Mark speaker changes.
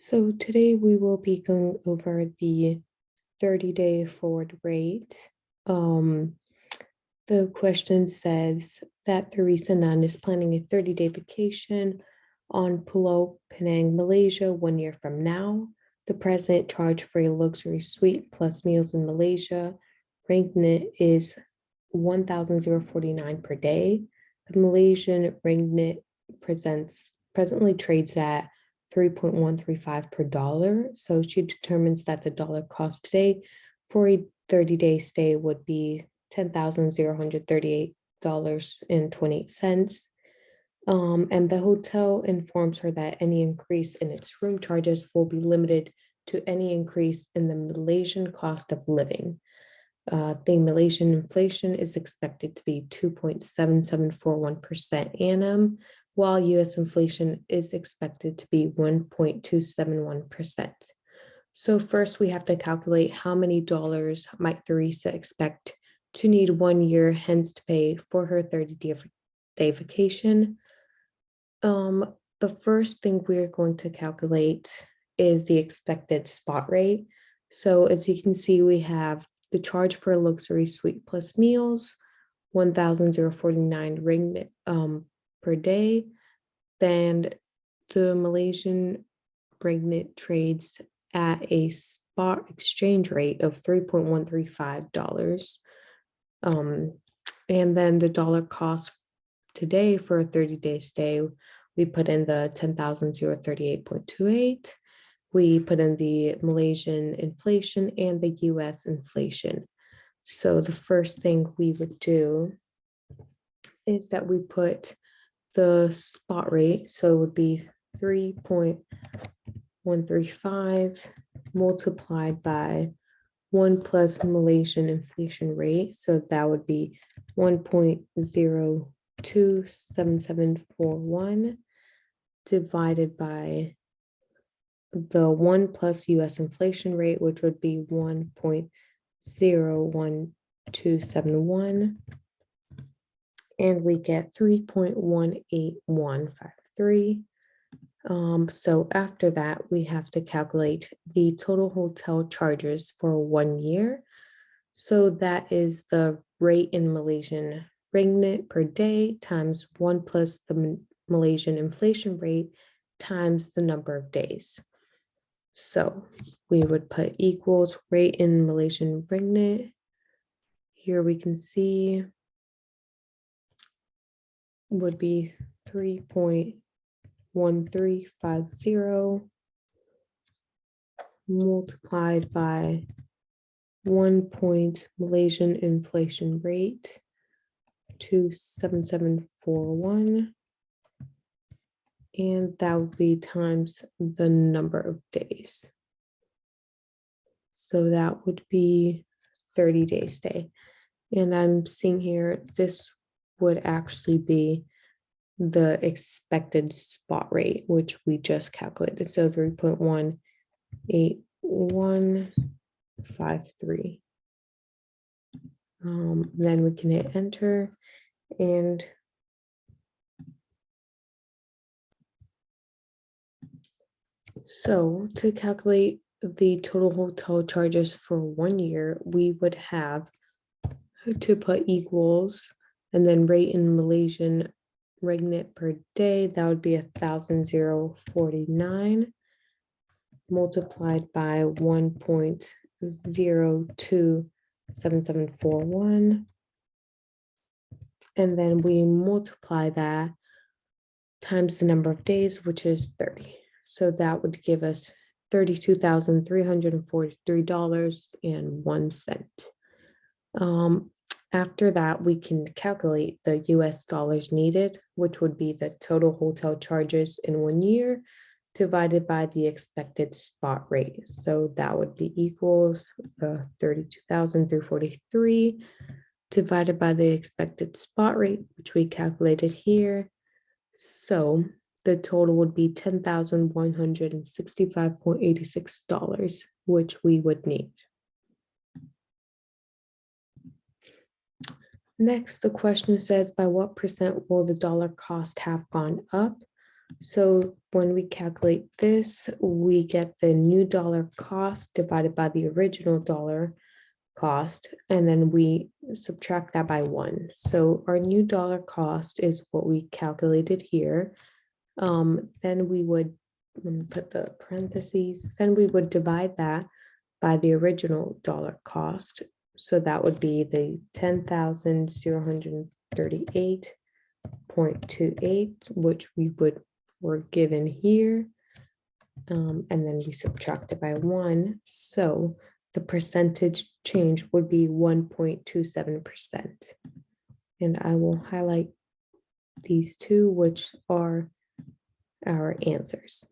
Speaker 1: So today we will be going over the 30-day forward rate. The question says that Theresa Nunn is planning a 30-day vacation on Pulau Penang, Malaysia 1 year from now. The president charged for a luxury suite plus meals in Malaysia. Ringgit is 1,049 per day. The Malaysian ringgit presently trades at 3.135 per dollar. So she determines that the dollar cost today for a 30-day stay would be $10,038.28. And the hotel informs her that any increase in its room charges will be limited to any increase in the Malaysian cost of living. The Malaysian inflation is expected to be 2.7741% annum, while US inflation is expected to be 1.271%. So first we have to calculate how many dollars might Theresa expect to need 1 year hence to pay for her 30-day vacation. The first thing we're going to calculate is the expected spot rate. So as you can see, we have the charge for a luxury suite plus meals, 1,049 ringgit per day. Then the Malaysian ringgit trades at a spot exchange rate of $3.135. And then the dollar cost today for a 30-day stay, we put in the 10,038.28. We put in the Malaysian inflation and the US inflation. So the first thing we would do is that we put the spot rate, so it would be 3.135 multiplied by 1 plus Malaysian inflation rate. So that would be 1.027741 divided by the 1 plus US inflation rate, which would be 1.01271. And we get 3.18153. So after that, we have to calculate the total hotel charges for 1 year. So that is the rate in Malaysian ringgit per day times 1 plus the Malaysian inflation rate times the number of days. So we would put equals rate in Malaysian ringgit. Here we can see would be 3.1350 multiplied by 1 point Malaysian inflation rate, 27741, and that would be times the number of days. So that would be 30-day stay. And I'm seeing here, this would actually be the expected spot rate, which we just calculated. So 3.18153. Then we can hit enter, and so to calculate the total hotel charges for 1 year, we would have to put equals and then rate in Malaysian ringgit per day. That would be 1,049 multiplied by 1.027741. And then we multiply that times the number of days, which is 30. So that would give us $32,343.01. After that, we can calculate the US dollars needed, which would be the total hotel charges in 1 year divided by the expected spot rate. So that would be equals the 32,343 divided by the expected spot rate, which we calculated here. So the total would be $10,165.86, which we would need. Next, the question says, by what percent will the dollar cost have gone up? So when we calculate this, we get the new dollar cost divided by the original dollar cost, and then we subtract that by 1. So our new dollar cost is what we calculated here. Then we would, let me put the parentheses, then we would divide that by the original dollar cost. So that would be the 10,038.28, which were given here. And then we subtract it by 1. So the percentage change would be 1.27%. And I will highlight these two, which are our answers.